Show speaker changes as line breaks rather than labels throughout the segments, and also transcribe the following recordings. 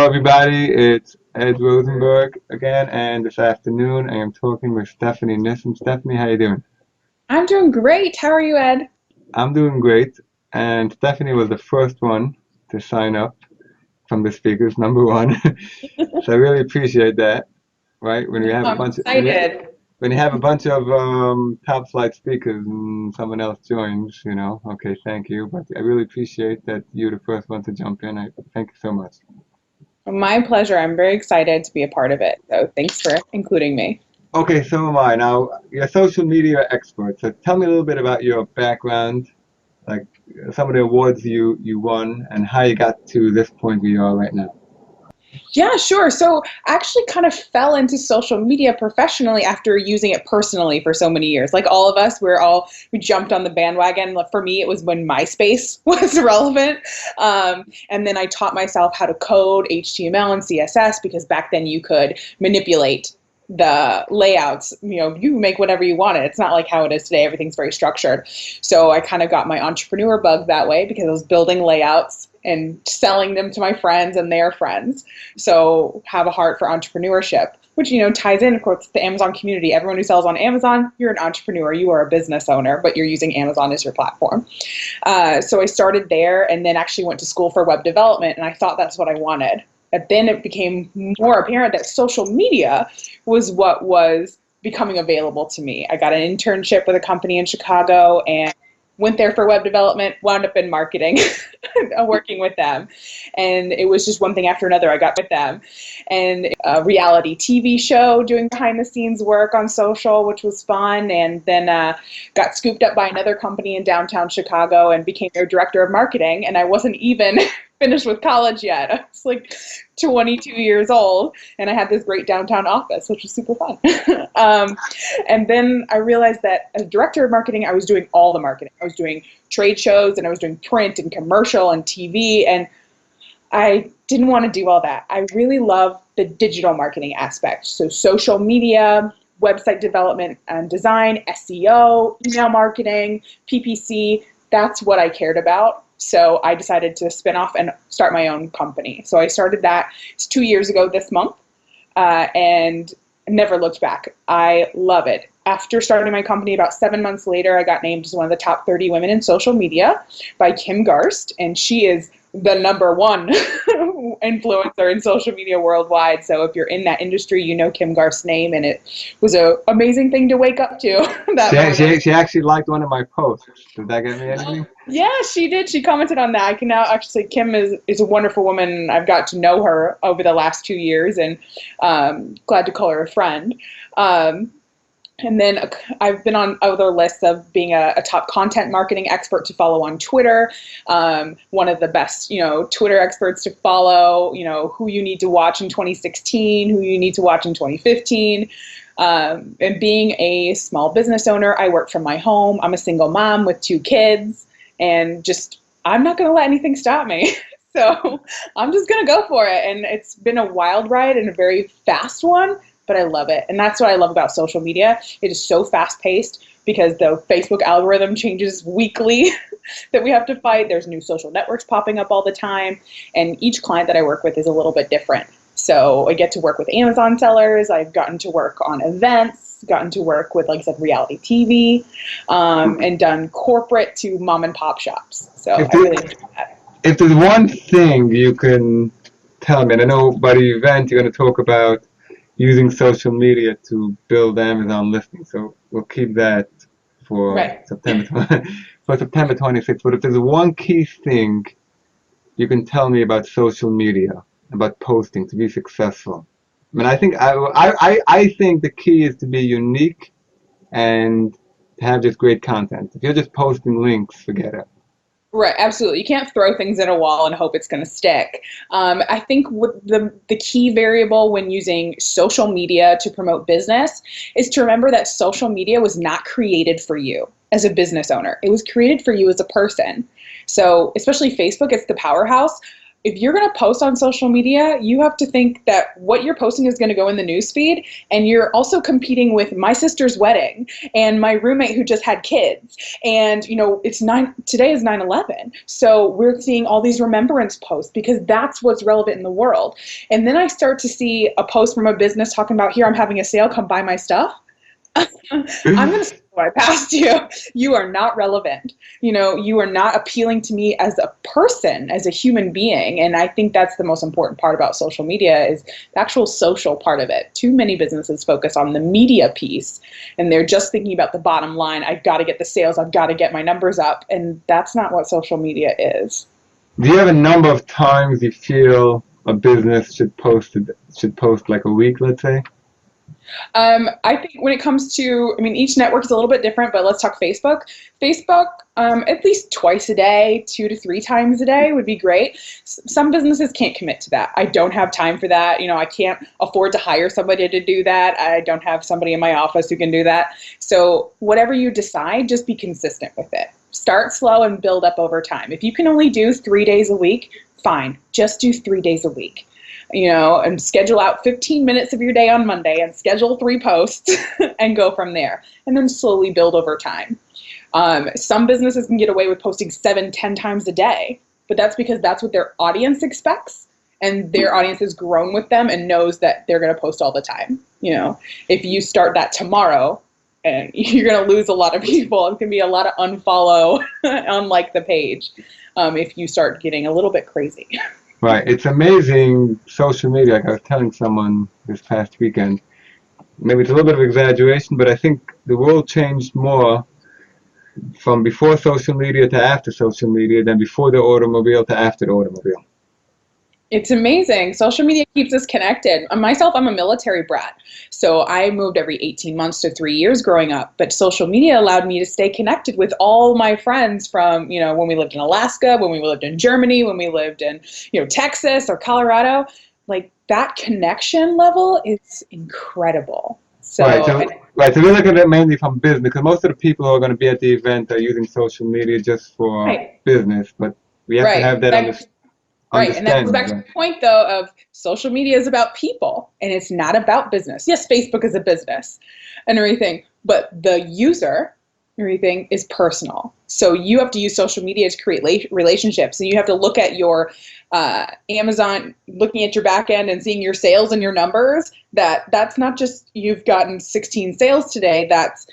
everybody. It's Ed Rosenberg again, and this afternoon I am talking with Stephanie Nissen. Stephanie, how you doing?
I'm doing great. How are you, Ed?
I'm doing great, and Stephanie was the first one to sign up from the speakers, number one. So I really appreciate that. Right? When we have a
I'm
bunch of
excited.
when you have a bunch of top flight speakers and someone else joins, okay, thank you. But I really appreciate that you're the first one to jump in. I thank you so much.
My pleasure. I'm very excited to be a part of it. So thanks for including me.
Okay, so am I. Now, you're a social media expert, so tell me a little bit about your background, like some of the awards you won, and how you got to this point where you are right now.
Yeah, sure. So I actually kind of fell into social media professionally after using it personally for so many years. Like all of us, we jumped on the bandwagon. For me, it was when MySpace was relevant. And then I taught myself how to code HTML and CSS because back then you could manipulate the layouts. You make whatever you wanted. It's not like how it is today. Everything's very structured. So I kind of got my entrepreneur bug that way because I was building layouts and selling them to my friends and their friends. So have a heart for entrepreneurship, which, ties in, of course, the Amazon community. Everyone who sells on Amazon, you're an entrepreneur, you are a business owner, but you're using Amazon as your platform. So I started there and then actually went to school for web development, and I thought that's what I wanted. But then it became more apparent that social media was what was becoming available to me. I got an internship with a company in Chicago and went there for web development, wound up in marketing, working with them. And it was just one thing after another. I got with them. And a reality TV show doing behind the scenes work on social, which was fun. And then got scooped up by another company in downtown Chicago and became their director of marketing. And I wasn't even finished with college yet. I was like 22 years old, and I had this great downtown office, which was super fun. And then I realized that as director of marketing, I was doing all the marketing. I was doing trade shows, and I was doing print and commercial and TV, and I didn't want to do all that. I really love the digital marketing aspect. So social media, website development and design, SEO, email marketing, PPC, that's what I cared about. So I decided to spin off and start my own company. So I started that 2 years ago this month, and never looked back. I love it. After starting my company, about 7 months later, I got named as one of the top 30 women in social media by Kim Garst, and she is the number one influencer in social media worldwide. So if you're in that industry, you know Kim Garst's name, and it was an amazing thing to wake up to that morning.
She actually liked one of my posts. Did that get me anything?
Yeah, she did. She commented on that. I can now actually say Kim is a wonderful woman. I've got to know her over the last 2 years, and glad to call her a friend. And then I've been on other lists of being a top content marketing expert to follow on Twitter, one of the best, Twitter experts to follow, who you need to watch in 2016, who you need to watch in 2015. And being a small business owner, I work from my home. I'm a single mom with 2 kids, and I'm not going to let anything stop me. So I'm just going to go for it. And it's been a wild ride and a very fast one, but I love it. And that's what I love about social media. It is so fast paced because the Facebook algorithm changes weekly that we have to fight. There's new social networks popping up all the time. And each client that I work with is a little bit different. So I get to work with Amazon sellers. I've gotten to work on events, gotten to work with, like I said, reality TV, and done corporate to mom and pop shops. So I really enjoy that.
If there's one thing you can tell me, and I know by the event you're going to talk about using social media to build Amazon listings, so we'll keep that for
Right.
September 26th. But if there's one key thing you can tell me about social media, about posting to be successful, I mean, I think the key is to be unique and to have just great content. If you're just posting links, forget it.
Right, absolutely. You can't throw things at a wall and hope it's going to stick. I think what the key variable when using social media to promote business is to remember that social media was not created for you as a business owner. It was created for you as a person. So especially Facebook, it's the powerhouse. if you're going to post on social media, you have to think that what you're posting is going to go in the newsfeed, and you're also competing with my sister's wedding and my roommate who just had kids. And today is 9/11, so we're seeing all these remembrance posts because that's what's relevant in the world. And then I start to see a post from a business talking about, here, I'm having a sale, come buy my stuff. I'm going to slide right past you. You are not relevant. You are not appealing to me as a person, as a human being. And I think that's the most important part about social media, is the actual social part of it. Too many businesses focus on the media piece, and they're just thinking about the bottom line. I've got to get the sales. I've got to get my numbers up. And that's not what social media is.
Do you have a number of times you feel a business should post like a week, let's say?
I think when it comes to, each network is a little bit different, but let's talk Facebook. Facebook, at least twice a day, 2 to 3 times a day would be great. Some businesses can't commit to that. I don't have time for that. I can't afford to hire somebody to do that. I don't have somebody in my office who can do that. So whatever you decide, just be consistent with it. Start slow and build up over time. If you can only do 3 days a week, fine. Just do 3 days a week. And schedule out 15 minutes of your day on Monday and schedule 3 posts and go from there. And then slowly build over time. Some businesses can get away with posting 7, 10 times a day, but that's because that's what their audience expects. And their audience has grown with them and knows that they're going to post all the time. If you start that tomorrow, and you're going to lose a lot of people. It's going to be a lot of unfollow, unlike the page, if you start getting a little bit crazy.
Right. It's amazing, social media. Like I was telling someone this past weekend, maybe it's a little bit of exaggeration, but I think the world changed more from before social media to after social media than before the automobile to after the automobile.
It's amazing. Social media keeps us connected. Myself, I'm a military brat. So I moved every 18 months to 3 years growing up. But social media allowed me to stay connected with all my friends from, when we lived in Alaska, when we lived in Germany, when we lived in, Texas or Colorado. Like, that connection level is incredible. So,
right. So we look at it mainly from business, because most of the people who are going to be at the event are using social media just for business. But we have to have that understanding.
Right, and that goes back to the point, though, of social media is about people, and it's not about business. Yes, Facebook is a business and everything, but the user, everything, is personal. So you have to use social media to create relationships, and you have to look at your Amazon, looking at your back end and seeing your sales and your numbers. That's not just you've gotten 16 sales today. That's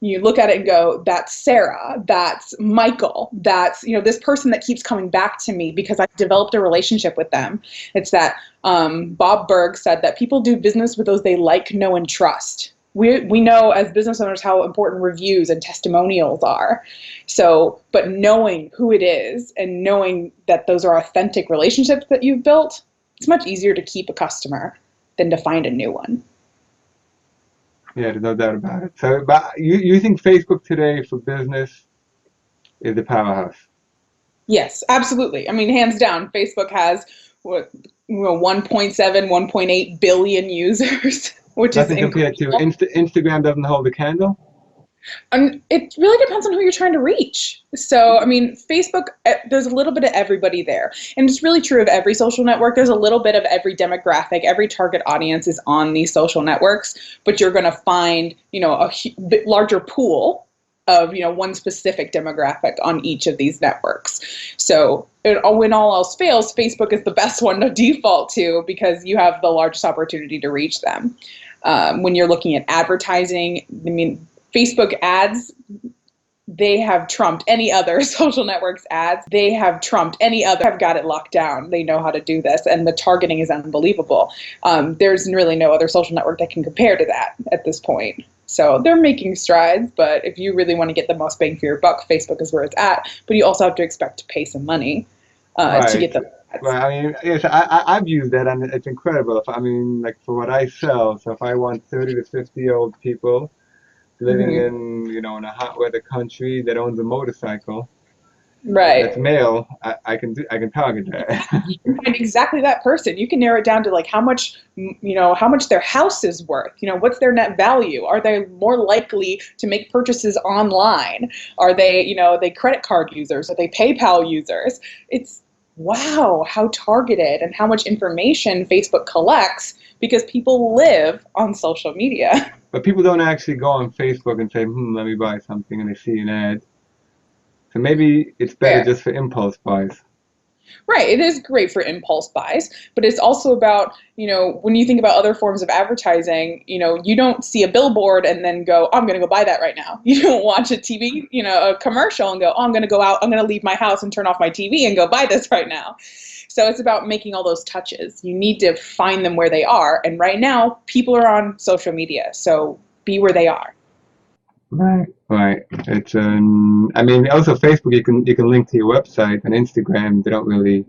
you look at it and go, that's Sarah, that's Michael, that's, this person that keeps coming back to me because I've developed a relationship with them. It's that Bob Berg said that people do business with those they like, know, and trust. We know as business owners how important reviews and testimonials are. So, but knowing who it is and knowing that those are authentic relationships that you've built, it's much easier to keep a customer than to find a new one.
Yeah, there's no doubt about it. So, but you think Facebook today for business is the powerhouse?
Yes, absolutely. Hands down, Facebook has 1.7, 1.8 billion users, which
Nothing
is
compared to Instagram doesn't hold a candle?
It really depends on who you're trying to reach. So, Facebook, there's a little bit of everybody there. And it's really true of every social network. There's a little bit of every demographic, every target audience is on these social networks, but you're going to find, a bit larger pool of, one specific demographic on each of these networks. So when all else fails, Facebook is the best one to default to because you have the largest opportunity to reach them. When you're looking at advertising, Facebook ads, they have trumped any other social networks ads. They have trumped any other. Have got it locked down. They know how to do this, and the targeting is unbelievable. There's really no other social network that can compare to that at this point. So they're making strides, but if you really want to get the most bang for your buck, Facebook is where it's at. But you also have to expect to pay some money to get the ads.
Right. Yes, I've used that, and it's incredible. Like for what I sell, so if I want 30 to 50-year-old people living in, in a hot weather country that owns a motorcycle,
right,
that's male, I can target that.
You find exactly that person. You can narrow it down to like how much their house is worth. What's their net value? Are they more likely to make purchases online? Are they, they credit card users? Are they PayPal users? wow, how targeted and how much information Facebook collects because people live on social media.
But people don't actually go on Facebook and say, let me buy something, and they see an ad. So maybe it's better
Fair.
just for impulse buys.
Right, it is great for impulse buys, but it's also about, when you think about other forms of advertising, you don't see a billboard and then go, oh, I'm going to go buy that right now. You don't watch a TV, a commercial and go, oh, I'm going to go out, I'm going to leave my house and turn off my TV and go buy this right now. So it's about making all those touches. You need to find them where they are. And right now, people are on social media. So be where they are.
Right, right. It's I mean, also Facebook, you can link to your website, and Instagram, they don't really.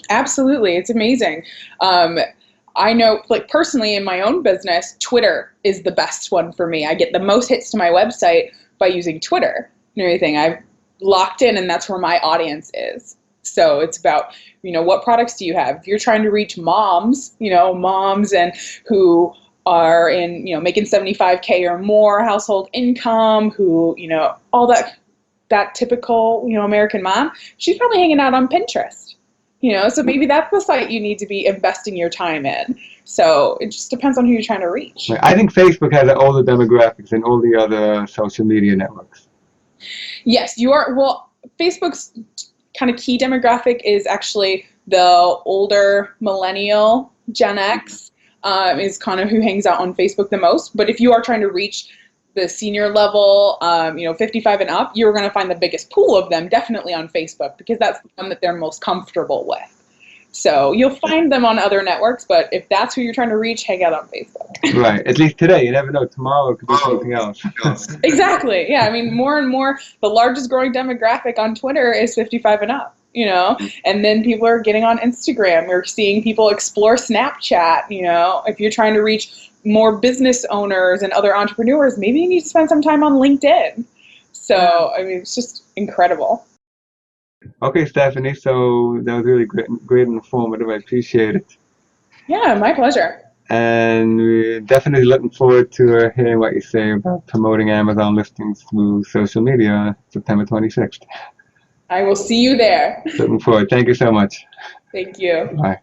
Absolutely. It's amazing. I know, like personally in my own business, Twitter is the best one for me. I get the most hits to my website by using Twitter and everything. I've locked in and that's where my audience is. So it's about, what products do you have? If you're trying to reach moms, moms and who are in, making 75K or more household income, who, all that typical, American mom, she's probably hanging out on Pinterest. So maybe that's the site you need to be investing your time in. So it just depends on who you're trying to reach.
I think Facebook has all the demographics than all the other social media networks.
Yes, you are. Well, Facebook's kind of key demographic is actually the older millennial, Gen X, is kind of who hangs out on Facebook the most. But if you are trying to reach the senior level, 55 and up, you're going to find the biggest pool of them definitely on Facebook because that's the one that they're most comfortable with. So you'll find them on other networks, but if that's who you're trying to reach, hang out on Facebook.
Right. At least today. You never know. Tomorrow it could be something else.
Exactly. Yeah. I mean, more and more, the largest growing demographic on Twitter is 55 and up. And then people are getting on Instagram. We're seeing people explore Snapchat. If you're trying to reach more business owners and other entrepreneurs, maybe you need to spend some time on LinkedIn. So, I mean, it's just incredible.
Okay, Stephanie. So that was really great and informative. I appreciate it.
Yeah, my pleasure.
And we're definitely looking forward to hearing what you say about promoting Amazon listings through social media September 26th.
I will see you there.
Looking forward. Thank you so much.
Thank you.
Bye.